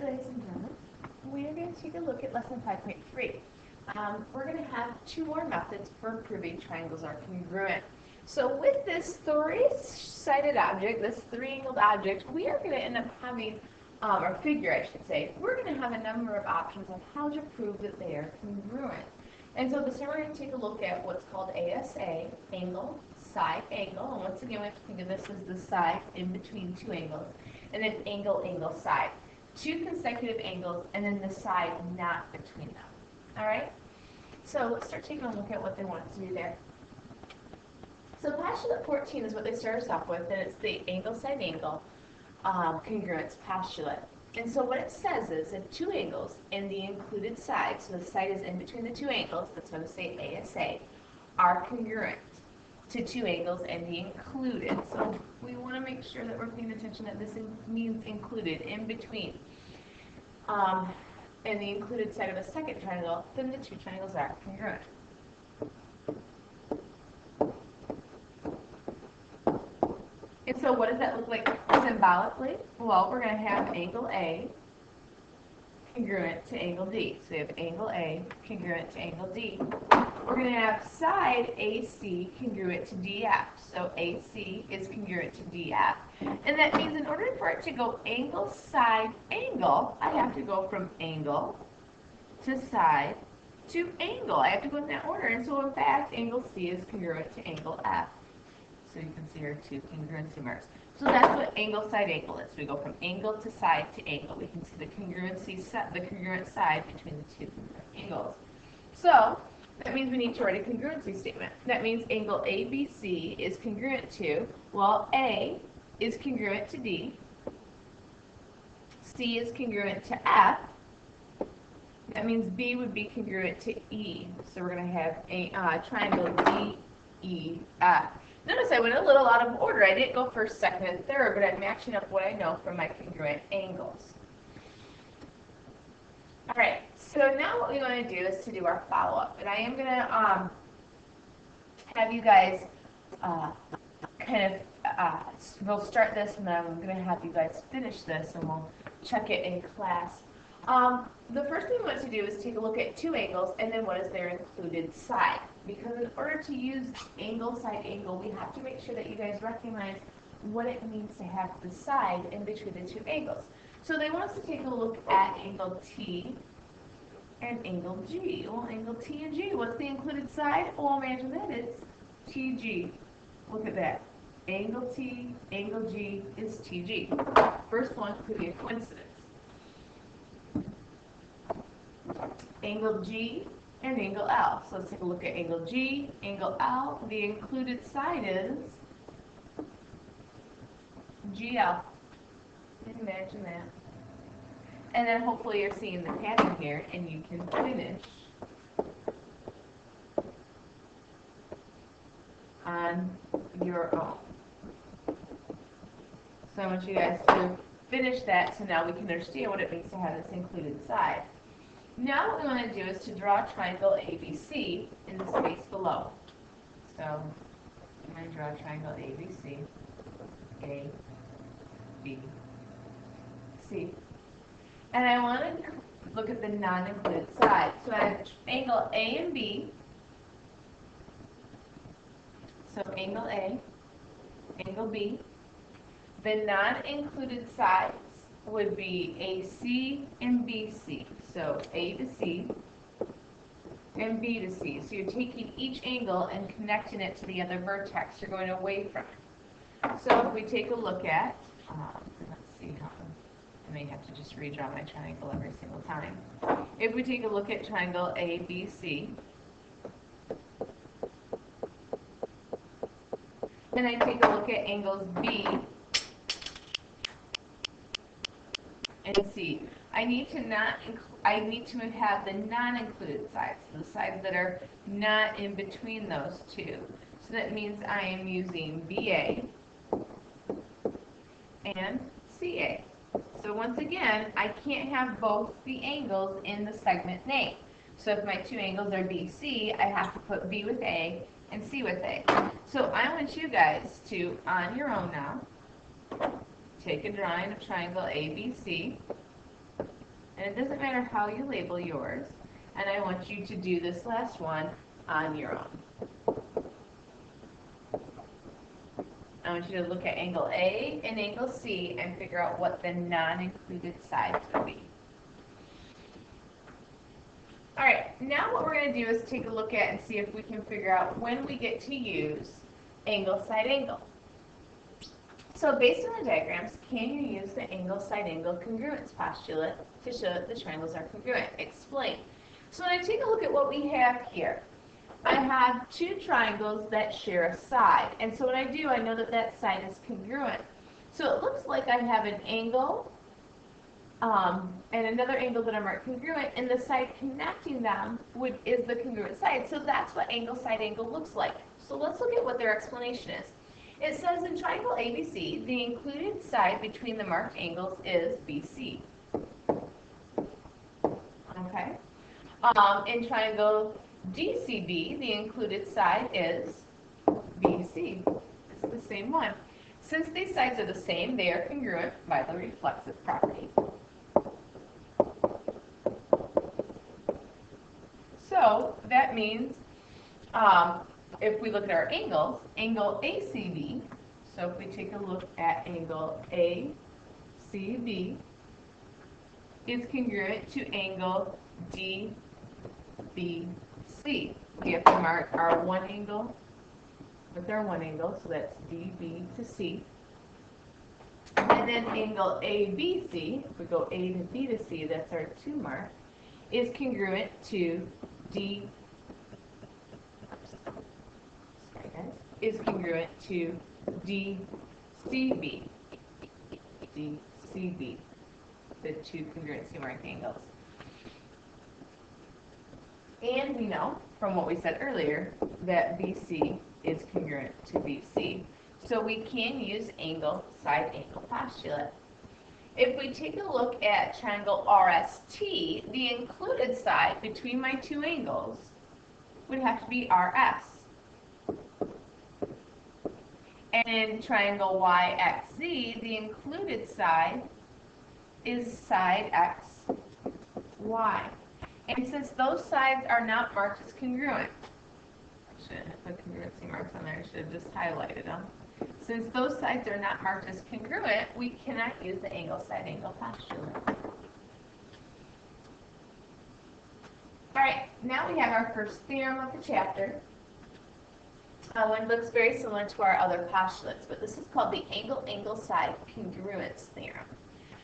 ladies and gentlemen, we are going to take a look at lesson 5.3. We're going to have two more methods for proving triangles are congruent. So with this three-sided object, this three-angled object, we are going to end up having, or figure I should say, we're going to have a number of options on how to prove that they are congruent. And so this time we're going to take a look at what's called ASA, angle, side, angle. And once again, we have to think of this as the side in between two angles. And then angle, angle, side. Two consecutive angles, and then the side not between them. All right? So let's start taking a look at what they want us to do there. So postulate 14 is what they start us off with, and it's the angle, side, angle congruence postulate. And so what it says is if two angles in the included side, so the side is in between the two angles, that's why we say ASA, are congruent to two angles in the included. So we want to make sure that we're paying attention that this means included, in between. In the included side of a second triangle, then the two triangles are congruent. And so what does that look like symbolically? Well, we're going to have angle A congruent to angle D. So we have angle A congruent to angle D. We're going to have side AC congruent to DF. So AC is congruent to DF. And that means in order for it to go angle, side, angle, I have to go from angle to side to angle. I have to go in that order. And so in fact, angle C is congruent to angle F. So you can see here two congruency marks. So that's what angle, side, angle is. We go from angle to side to angle. We can see the congruent side between the two angles. So that means we need to write a congruency statement. That means angle ABC is congruent to, well, A is congruent to D, C is congruent to F. That means B would be congruent to E. So we're going to have a triangle DEF. Notice I went a little out of order. I didn't go first, second, and third, but I'm matching up what I know from my congruent angles. All right, so now what we want to do is to do our follow-up. And I am going to have you guys we'll start this, and then I'm going to have you guys finish this, and we'll check it in class. The first thing we want to do is take a look at two angles, and then what is their included side. Because in order to use angle, side, angle, we have to make sure that you guys recognize what it means to have the side in between the two angles. So they want us to take a look at angle T and angle G. Well, angle T and G, what's the included side? Well, imagine that it's TG. Look at that. Angle T, angle G is TG. First one could be a coincidence. Angle G and angle L. So let's take a look at angle G, angle L. The included side is GL. Imagine that. And then hopefully you're seeing the pattern here and you can finish on your own. So I want you guys to finish that so now we can understand what it means to have this included side. Now what we want to do is to draw a triangle ABC in the space below. So I'm going to draw a triangle ABC, A, B, C. And I want to look at the non-included side. So I have angle A and B. So angle A, angle B. The non-included sides would be AC and BC. So A to C and B to C. So you're taking each angle and connecting it to the other vertex. You're going away from it. So if we take a look at, let's see how, I may have to just redraw my triangle every single time. If we take a look at triangle ABC, and I take a look at angles B and C. I need to have the non-included sides, the sides that are not in between those two. So that means I am using BA and CA. So once again, I can't have both the angles in the segment name. So if my two angles are BC, I have to put B with A and C with A. So I want you guys to, on your own now, take a drawing of triangle ABC. And it doesn't matter how you label yours. And I want you to do this last one on your own. I want you to look at angle A and angle C and figure out what the non-included sides will be. All right, now what we're going to do is take a look at and see if we can figure out when we get to use angle, side, angle. So based on the diagrams, can you use the angle, side, angle congruence postulate to show that the triangles are congruent? Explain. So when I take a look at what we have here, I have two triangles that share a side. And so what I do, I know that that side is congruent. So it looks like I have an angle and another angle that are marked congruent, and the side connecting them is the congruent side. So that's what angle, side, angle looks like. So let's look at what their explanation is. It says in triangle ABC, the included side between the marked angles is BC. Okay. In triangle DCB, the included side is BC. It's the same one. Since these sides are the same, they are congruent by the reflexive property. So that means if we look at our angles, angle ACB, so if we take a look at angle ACB, is congruent to angle DBC. We have to mark our one angle with our one angle, so that's DB to C. And then angle ABC, if we go A to B to C, that's our two mark, is congruent to DCB. Is congruent to DCB. DCB, the two congruency marked angles. And we know from what we said earlier that BC is congruent to BC. So we can use angle, side, angle postulate. If we take a look at triangle RST, the included side between my two angles would have to be RS. And in triangle YXZ, the included side is side XY. And since those sides are not marked as congruent, I shouldn't have put congruency marks on there, I should have just highlighted them. Since those sides are not marked as congruent, we cannot use the angle, side, angle postulate. All right, now we have our first theorem of the chapter. One looks very similar to our other postulates, but this is called the angle side congruence theorem.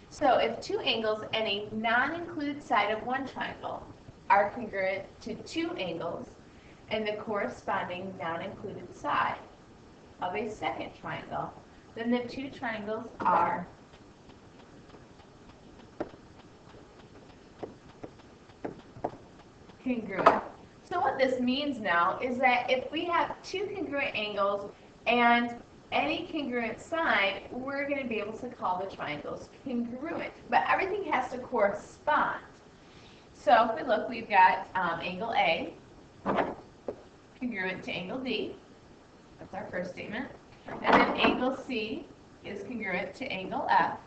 So if two angles and a non-included side of one triangle are congruent to two angles and the corresponding non-included side of a second triangle, then the two triangles are congruent. So what this means now is that if we have two congruent angles and any congruent side, we're going to be able to call the triangles congruent. But everything has to correspond. So if we look, we've got angle A congruent to angle D. That's our first statement. And then angle C is congruent to angle F.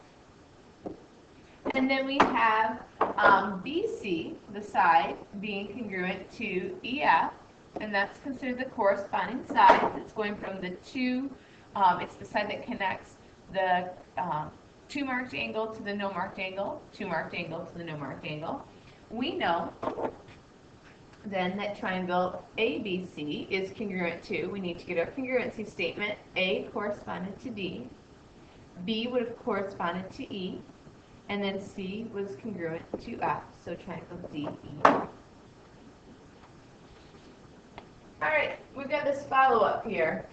And then we have BC, the side, being congruent to EF, and that's considered the corresponding side. It's going from the two, it's the side that connects the two marked angle to the no marked angle, two marked angle to the no marked angle. We know then that triangle ABC is congruent to, we need to get our congruency statement, A corresponded to D, B would have corresponded to E, and then C was congruent to F, so triangle DE. All right, we've got this follow-up here.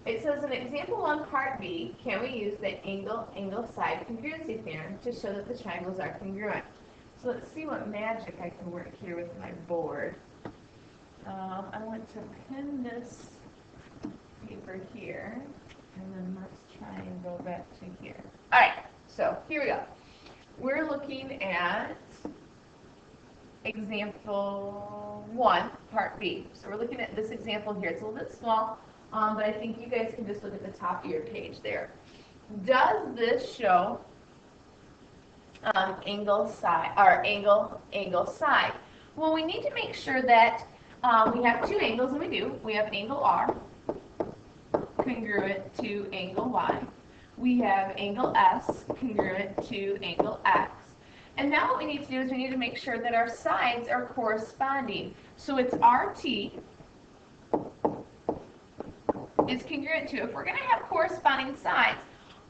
It says in example 1, part B, can we use the angle side congruency theorem to show that the triangles are congruent? So let's see what magic I can work here with my board. I want to pin this paper here, and then let's try and go back to here. All right. So here we go. We're looking at example 1, part B. So we're looking at this example here. It's a little bit small, but I think you guys can just look at the top of your page there. Does this show angle side, or angle side. Well, we need to make sure that we have two angles, and we do. We have angle R congruent to angle Y. We have angle S congruent to angle X. And now what we need to do is we need to make sure that our sides are corresponding. So it's RT is congruent to, if we're going to have corresponding sides,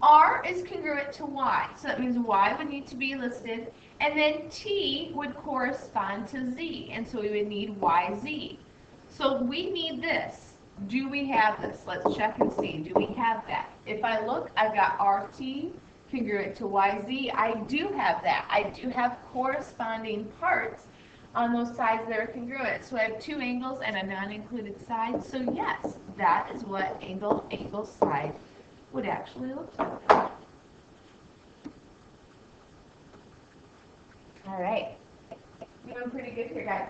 R is congruent to Y. So that means Y would need to be listed, and then T would correspond to Z, and so we would need YZ. So we need this. Do we have this? Let's check and see. Do we have that? If I look, I've got RT congruent to YZ. I do have that. I do have corresponding parts on those sides that are congruent. So I have two angles and a non-included side. So yes, that is what angle side would actually look like. All right. Doing pretty good here, guys.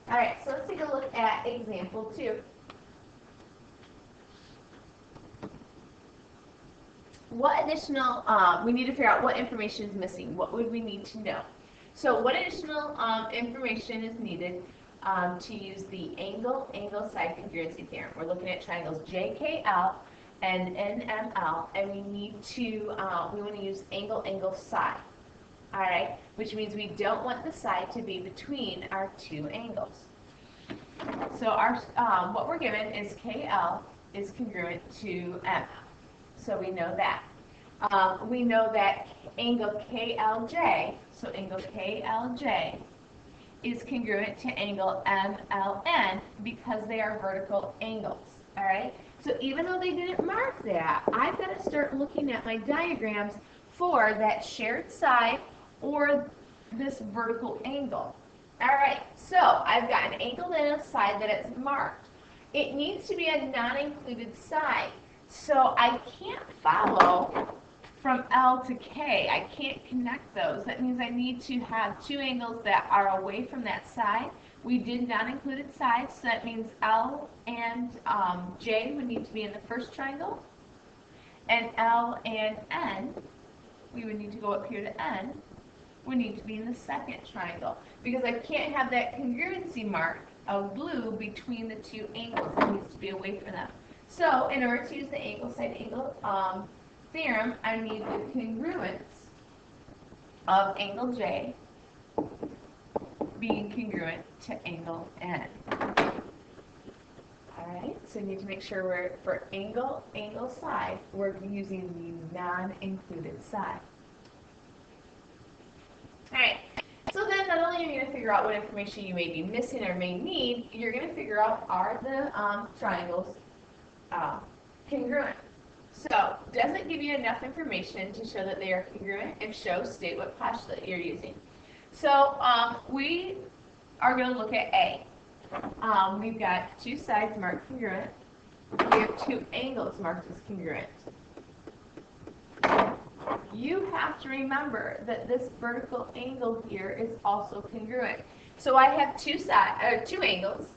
All right, so let's take a look at example 2. What additional, we need to figure out what information is missing. What would we need to know? So what additional information is needed to use the angle side congruency theorem? We're looking at triangles JKL and NML, and we need to, we want to use angle side. All right, which means we don't want the side to be between our two angles. So our, what we're given is KL is congruent to M. So we know that. We know that angle KLJ, so angle KLJ, is congruent to angle MLN because they are vertical angles. All right? So even though they didn't mark that, I've got to start looking at my diagrams for that shared side or this vertical angle. All right, so I've got an angle and a side that is marked. It needs to be a non-included side. So I can't follow from L to K. I can't connect those. That means I need to have two angles that are away from that side. We did non-included sides, so that means L and J would need to be in the first triangle. And L and N, we would need to go up here to N, would need to be in the second triangle. Because I can't have that congruency mark of blue between the two angles. It needs to be away from them. So in order to use the angle side angle theorem, I need the congruence of angle J being congruent to angle N. Alright, so you need to make sure we're, for angle side, we're using the non-included side. Alright, so then not only are you going to figure out what information you may be missing or may need, you're going to figure out are the triangles congruent. So, does it give you enough information to show that they are congruent? If so, state what postulate you're using. So, we are going to look at A. We've got two sides marked congruent. We have two angles marked as congruent. You have to remember that this vertical angle here is also congruent. So I have two angles,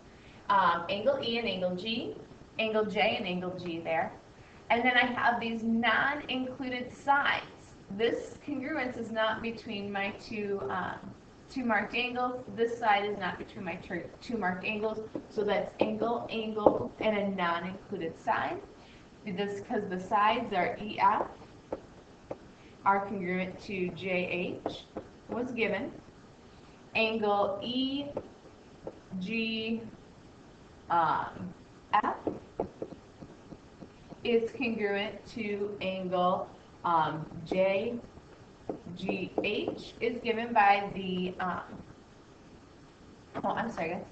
angle E and angle G, angle J and angle G there. And then I have these non-included sides. This congruence is not between my two marked angles. This side is not between my two marked angles. So that's angle, and a non-included side. This because the sides are EF are congruent to JH was given. Angle EGF is congruent to angle JGH is given by the, oh, I'm sorry, guys.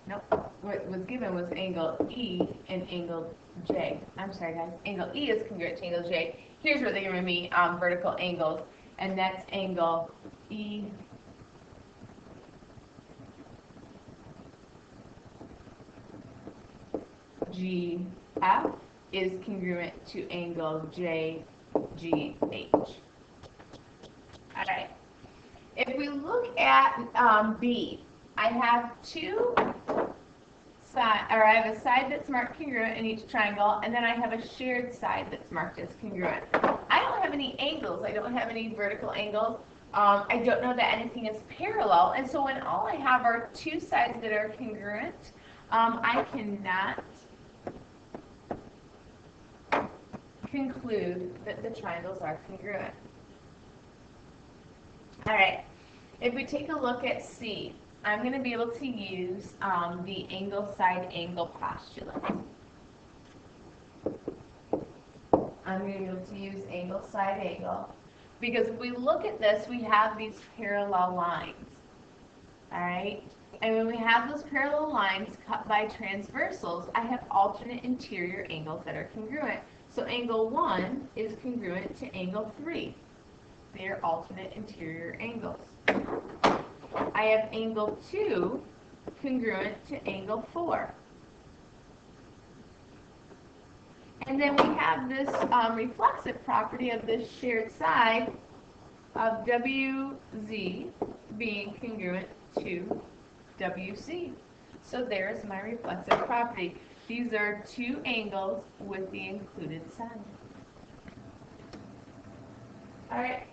Nope. What was given was angle E and angle J. I'm sorry, guys. Angle E is congruent to angle J. Here's where they're giving me vertical angles, and that's angle E. GF is congruent to angle JGH. All right. If we look at B, I have I have a side that's marked congruent in each triangle, and then I have a shared side that's marked as congruent. I I don't have any angles. I don't have any vertical angles. I don't know that anything is parallel. And so when all I have are two sides that are congruent, I cannot conclude that the triangles are congruent. All right, if we take a look at C, I'm going to be able to use the angle side angle postulate. I'm going to be able to use angle side angle because if we look at this, we have these parallel lines. All right, and when we have those parallel lines cut by transversals, I have alternate interior angles that are congruent. So angle 1 is congruent to angle 3. They are alternate interior angles. I have angle 2 congruent to angle 4. And then we have this reflexive property of this shared side of WZ being congruent to WC. So there's my reflexive property. These are two angles with the included side. All right.